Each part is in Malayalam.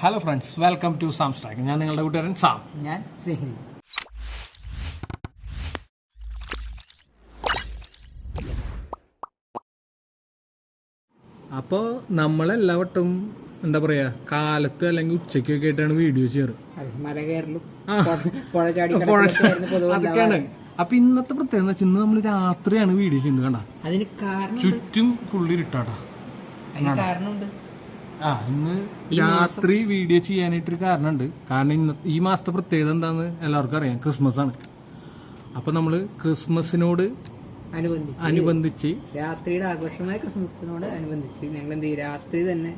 ഹലോ ഫ്രണ്ട്സ്, വെൽക്കം ടു സാം സ്ട്രാക്ക്. ഞാൻ നിങ്ങളുടെ കൂട്ടുകാരൻ സാം. ഞാൻ ശ്രീഹരി. അപ്പോൾ നമ്മളെല്ലാവട്ടും എന്താ പറയുക, കാലത്ത് അല്ലെങ്കിൽ ഉച്ചയ്ക്കൊക്കെ ആയിട്ടാണ് വീഡിയോ ചെയ്യാറ്. മല കയറലും അതൊക്കെയാണ്. അപ്പൊ ഇന്നത്തെ പ്രത്യേകത എന്ന് വെച്ചാൽ ഇന്ന് നമ്മൾ രാത്രിയാണ് വീഡിയോ ചെയ്യുന്നത്. കണ്ട, അതിന് കാരണം ചുറ്റും ഫുള്ളി ഇട്ടാട്ടാ. കാരണമുണ്ട്. ഇന്ന് രാത്രി വീഡിയോ ചെയ്യാനായിട്ടൊരു കാരണമുണ്ട്. കാരണം ഈ മാസത്തെ പ്രത്യേകത എന്താന്ന് എല്ലാവർക്കും അറിയാം, ക്രിസ്മസ് ആണ്. അപ്പൊ നമ്മള് ക്രിസ്മസിനോട് അനുബന്ധിച്ച് രാത്രിയുടെ ആഘോഷമായ ക്രിസ്മസിനോട് അനുബന്ധിച്ച് ഞങ്ങൾ എന്ത് ചെയ്യും, രാത്രി തന്നെ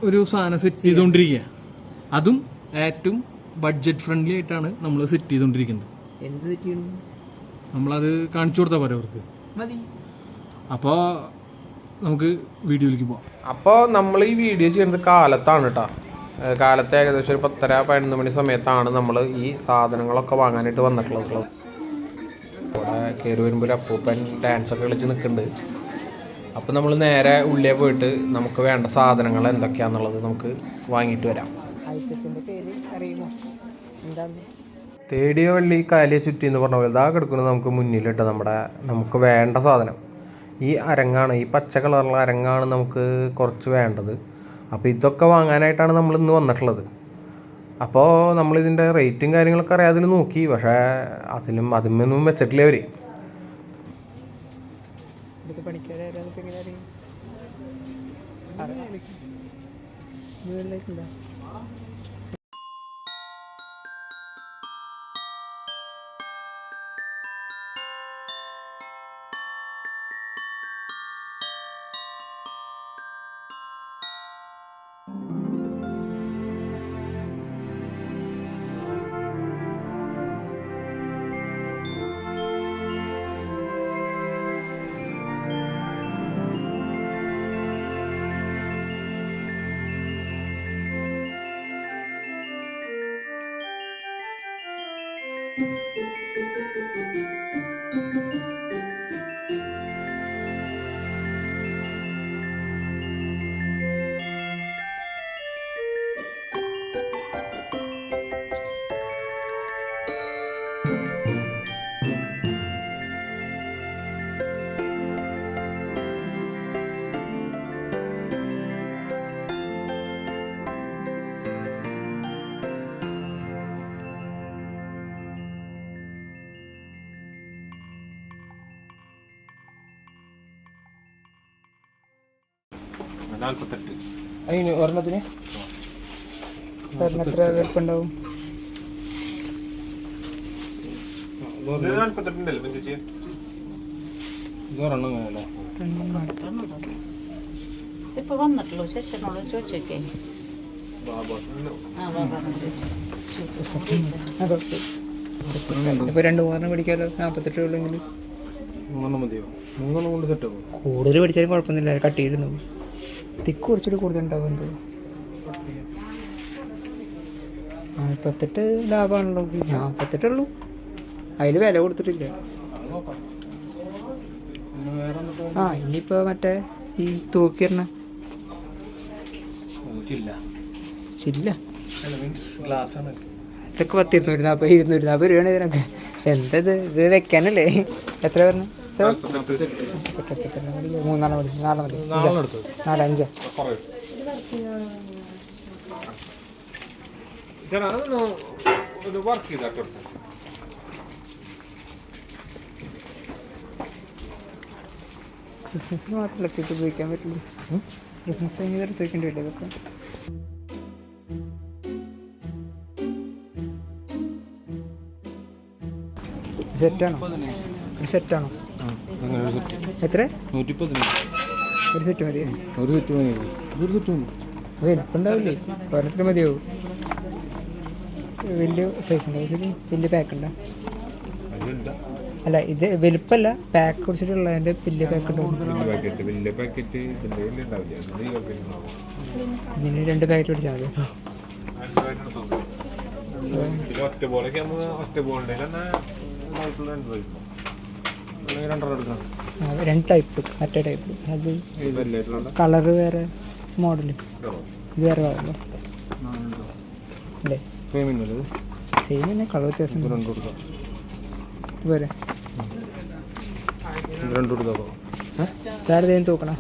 ഒരു സാധനം സെറ്റ് ചെയ്തുകൊണ്ടിരിക്കുക. അതും ഏറ്റവും ബഡ്ജറ്റ് ഫ്രണ്ട്ലി ആയിട്ടാണ് നമ്മൾ സെറ്റ് ചെയ്തുകൊണ്ടിരിക്കുന്നത്. എന്ത് സെറ്റ് ചെയ്യണം നമ്മളത് കാണിച്ചു കൊടുത്താൽ പോരെ അവർക്ക്. മതി. അപ്പോൾ നമുക്ക് വീഡിയോയിലേക്ക് പോവാം. അപ്പോൾ നമ്മൾ ഈ വീഡിയോ ചെയ്യുന്നത് കാലത്താണ് കേട്ടോ. കാലത്ത് ഏകദേശം ഒരു 10:30-11 മണി സമയത്താണ് നമ്മൾ ഈ സാധനങ്ങളൊക്കെ വാങ്ങാനായിട്ട് വന്നിട്ടുള്ളത്. ഇവിടെ കയറി വരുമ്പോൾ ഒരു അപ്പൂപ്പൻ ഡാൻസൊക്കെ കളിച്ച് നിൽക്കുന്നുണ്ട്. അപ്പോൾ നമ്മൾ നേരെ ഉള്ളിൽ പോയിട്ട് നമുക്ക് വേണ്ട സാധനങ്ങൾ എന്തൊക്കെയാണെന്നുള്ളത് നമുക്ക് വാങ്ങിയിട്ട് വരാം. തേടിയ വള്ളി കാലിയെ ചുറ്റി എന്ന് പറഞ്ഞ പോലെ ഇതാ കിടക്കുന്നത് നമുക്ക് മുന്നിലിട്ട് നമുക്ക് വേണ്ട സാധനം ഈ അരങ്ങാണ്. ഈ പച്ച കളറുള്ള അരങ്ങാണ് നമുക്ക് കുറച്ച് വേണ്ടത്. അപ്പോൾ ഇതൊക്കെ വാങ്ങാനായിട്ടാണ് നമ്മൾ ഇന്ന് വന്നിട്ടുള്ളത്. അപ്പോൾ നമ്മളിതിൻ്റെ റേറ്റും കാര്യങ്ങളൊക്കെ അറിയാതിൽ നോക്കി, പക്ഷേ അതിനൊന്നും വെച്ചിട്ടില്ല അവർ. അതിന് ഒരെണ്ണത്തിന് എത്ര വിലപ്പുണ്ടാവും? ഇപ്പൊ വന്നിട്ടുള്ളൂ. ശേഷനോട് ചോദിച്ചോക്കേ. ഇപ്പൊ 2-3 പിടിക്കാലോ. 48 ഉള്ളെങ്കിൽ 3 മതിയോ? 3 കൊണ്ട് സെറ്റ് ആവും. കൂടുതൽ പിടിച്ചാലും കുഴപ്പമൊന്നുമില്ല. കട്ടിയിരുന്നു തിക്ക് കുറച്ചിട്ട് കൂടുതൽ ഉണ്ടാവും. 48 ലാഭമാണല്ലോ. 48 ഉള്ളൂ. അതിൽ വില കൊടുത്തിട്ടില്ല. ഇനിയിപ്പോ മറ്റേ ഈ തൂക്കിരണ ചില്ല ഇതൊക്കെ 240 240 രൂപയാണ് ഇതിനൊക്കെ. എന്തത് ഇത് വെക്കാനല്ലേ? എത്ര പറഞ്ഞു? 3 മതി. 4 മതി. 4 5 ക്രിസ്മസിന് മാത്രമല്ല ഇത് ഉപയോഗിക്കാൻ പറ്റുള്ളൂ. ക്രിസ്മസ് കഴിഞ്ഞ് എടുത്ത് വെക്കേണ്ടി വരില്ല ഇതൊക്കെ. സെറ്റാണോ? ഒരു സെറ്റാണോ? എത്ര? 110. ഒരു സെറ്റ് മതി. വലിപ്പുണ്ടാവില്ലേ? ഒരെണ്ണത്തിന് മതിയാവും. വലിയ സൈസ് ഉണ്ടാവും. വലിയ പാക്ക് ഉണ്ടോ? അല്ല, ഇത് വലിപ്പല്ല, പാക്ക് കുറിച്ചിട്ടുള്ളതിൻ്റെ വലിയ പാക്ക് ഉണ്ടാവും. ഇതിന് 2 പാക്കറ്റ് പിടിച്ചാൽ മതി. രണ്ട് ടൈപ്പ്, മറ്റേ ടൈപ്പ്. അത് കളറ് വേറെ, മോഡല് ഇത് വേറെ. അല്ലേ? സെയിം തന്നെ, കളർ വ്യത്യാസം. ഇതുപോലെ ഇതാരതേലും തൂക്കണം.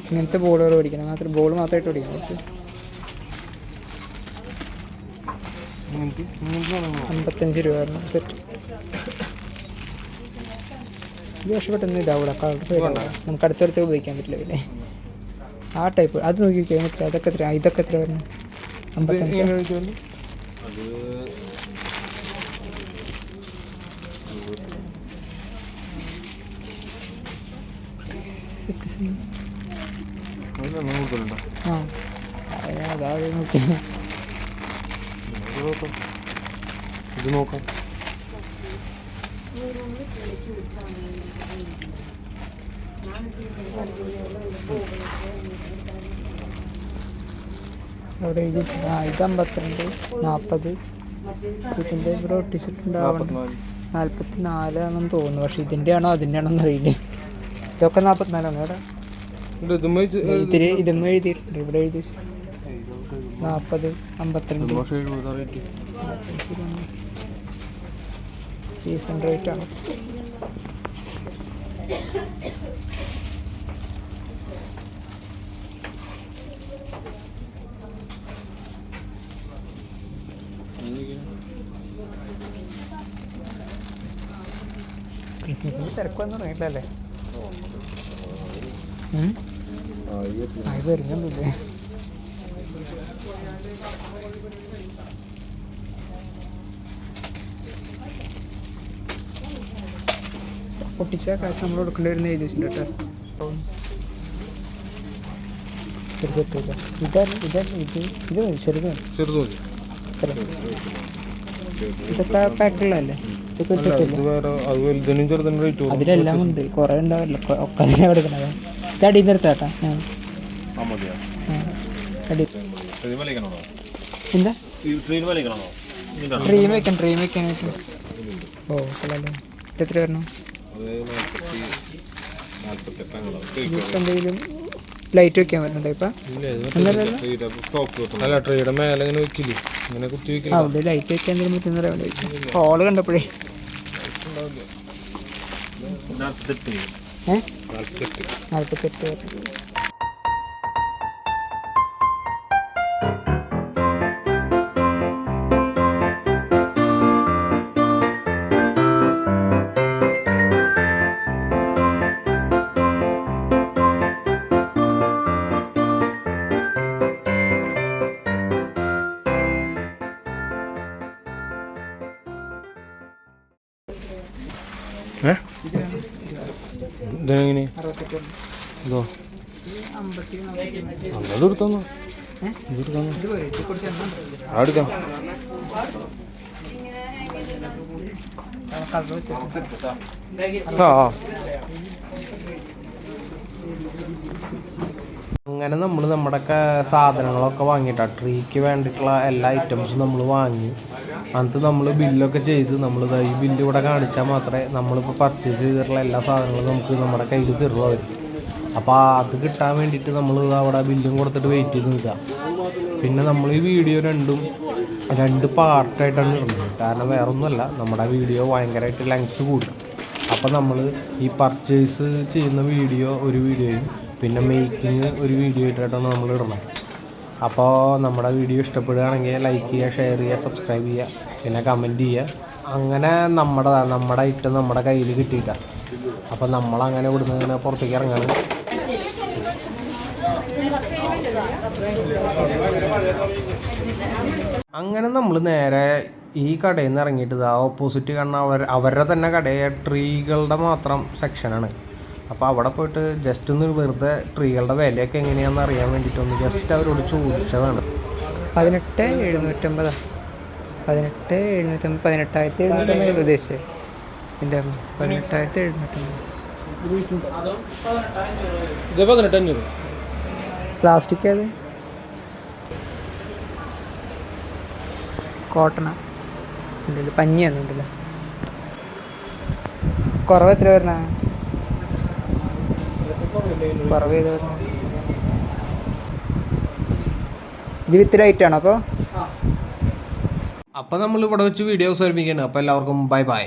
ഇങ്ങനത്തെ ബോളുകൾ ഓടിക്കണം, മാത്രം ബോൾ മാത്രമായിട്ട് ഓടിക്കണം. കുറച്ച് 55 രൂപ സെറ്റ്. ഇത് പക്ഷെ പെട്ടെന്ന് ഇതാവൂല, കളർ നമുക്ക് അടുത്തടുത്ത് ഉപയോഗിക്കാൻ പറ്റില്ല. പിന്നെ ആ ടൈപ്പ് അത് നോക്കി നോക്കിയാൽ പറ്റില്ല. അതൊക്കെ എത്ര, ഇതൊക്കെ എത്ര വരുന്നത്? 55. ആ അതായത് നോക്കി ഇത് നോക്കാം. അവിടെ ഇത് 52, 40. ഇതിൻ്റെ ഇവിടെ ഒട്ടിച്ചിട്ടുണ്ടാവണം 44 ആണെന്ന് തോന്നുന്നു. പക്ഷെ ഇതിൻ്റെ ആണോ അതിൻ്റെ ആണോ എന്നറിയില്ല. ഇതൊക്കെ 44 ആണ്. ഇവിടെ ഇതുമ്മ എഴുതിയിട്ടുണ്ട്. ഇവിടെ എഴുതി 40, 52. സീസൺ റേറ്റ് ആണ്. ക്രിസ്മസിന് തിരക്കൊന്നും തുടങ്ങിയിട്ടല്ലേ? ഇത് വരുന്നില്ലേ? പൊട്ടിച്ച കാശ് നമ്മൾ കൊടുക്കേണ്ടി വരുന്ന എഴുതി വെച്ചിട്ടുണ്ട് കേട്ടോ. ഇതൊക്കെ പാക്കുള്ളതല്ലേ? അതിലെല്ലാം ഉണ്ട്, കുറെ ഉണ്ടാവില്ല. ഒക്കെ എടുക്കണത് ഇത് അടിയിൽ നിർത്താട്ടാ. എന്താ ഡ്രീം വെക്കാനായിട്ട്? ഓ കൊള്ളാലോ. എത്ര വരണം? എന്തെങ്കിലും ലൈറ്റ് വെക്കാൻ പറ്റുന്നുണ്ടോ ഇപ്പം? അവിടെ ലൈറ്റ് വെക്കാൻ എന്തെങ്കിലും പറ്റുന്ന ഹോള് കണ്ടപ്പോഴേ 48. ഇതെങ്ങനെ ഇതോ? അതെടുത്തോന്നു അടുക്കാം. അങ്ങനെ നമ്മൾ നമ്മുടെ സാധനങ്ങളൊക്കെ വാങ്ങിയിട്ടാണ് ട്രീക്ക് വേണ്ടിയിട്ടുള്ള എല്ലാ ഐറ്റംസും നമ്മൾ വാങ്ങി. എന്നിട്ട് നമ്മൾ ബില്ലൊക്കെ ചെയ്ത് നമ്മൾ ഈ ബില്ല് ഇവിടെ കാണിച്ചാൽ മാത്രമേ നമ്മളിപ്പോൾ പർച്ചേസ് ചെയ്തിട്ടുള്ള എല്ലാ സാധനങ്ങളും നമുക്ക് നമ്മുടെ കയ്യിൽ തരുള്ളൂ അവർ. അപ്പോൾ അത് കിട്ടാൻ വേണ്ടിയിട്ട് നമ്മൾ അവിടെ ബില്ലും കൊടുത്തിട്ട് വെയിറ്റ് ചെയ്ത് നിൽക്കുക. പിന്നെ നമ്മൾ ഈ വീഡിയോ രണ്ട് പാർട്ടായിട്ടാണ് ഇടുന്നത്. കാരണം വേറൊന്നുമല്ല, നമ്മുടെ വീഡിയോ ഭയങ്കരമായിട്ട് ലെങ്ത്ത് കൂടും. അപ്പോൾ നമ്മൾ ഈ പർച്ചേസ് ചെയ്യുന്ന വീഡിയോ ഒരു വീഡിയോയും പിന്നെ മേക്കിങ് ഒരു വീഡിയോ ആയിട്ടാണ് നമ്മൾ ഇടുന്നത്. അപ്പോൾ നമ്മുടെ വീഡിയോ ഇഷ്ടപ്പെടുകയാണെങ്കിൽ ലൈക്ക് ചെയ്യുക, ഷെയർ ചെയ്യുക, സബ്സ്ക്രൈബ് ചെയ്യുക, പിന്നെ കമൻറ്റ് ചെയ്യുക. അങ്ങനെ നമ്മുടെ ഐറ്റം നമ്മുടെ കയ്യിൽ കിട്ടിയിട്ടാണ്. അപ്പോൾ നമ്മളങ്ങനെ ഇവിടുന്ന് ഇങ്ങനെ പുറത്തേക്ക് ഇറങ്ങാണ്. അങ്ങനെ നമ്മൾ നേരെ ഈ കടയിൽ നിന്ന് ഇറങ്ങിയിട്ട് ഓപ്പോസിറ്റ് കാണുന്ന അവരുടെ തന്നെ കടയെ ട്രീകളുടെ മാത്രം സെക്ഷനാണ്. അപ്പോൾ അവിടെ പോയിട്ട് ജസ്റ്റ് ഒന്ന് വെറുതെ ട്രീകളുടെ വിലയൊക്കെ എങ്ങനെയാണെന്ന് അറിയാൻ വേണ്ടിയിട്ടൊന്ന് ജസ്റ്റ് അവരോട് ചോദിച്ചതാണ്. 18,750. 18,750 ഉദ്ദേശിച്ചത്. എൻ്റെ 18,750. പ്ലാസ്റ്റിക് അത് കോട്ടണ ഉണ്ടല്ലോ, പഞ്ഞിയൊന്നും ഉണ്ടല്ലോ. കുറവ് എത്ര വരണ? കുറവ് ചെയ്ത് വരണ ഇത് വിത്ത് ലൈറ്റാണ് അപ്പോൾ അപ്പോൾ നമ്മൾ ഇവിടെ വെച്ച് വീഡിയോ അവസാനിപ്പിക്കുകയാണ്. അപ്പോൾ എല്ലാവർക്കും ബൈ ബൈ.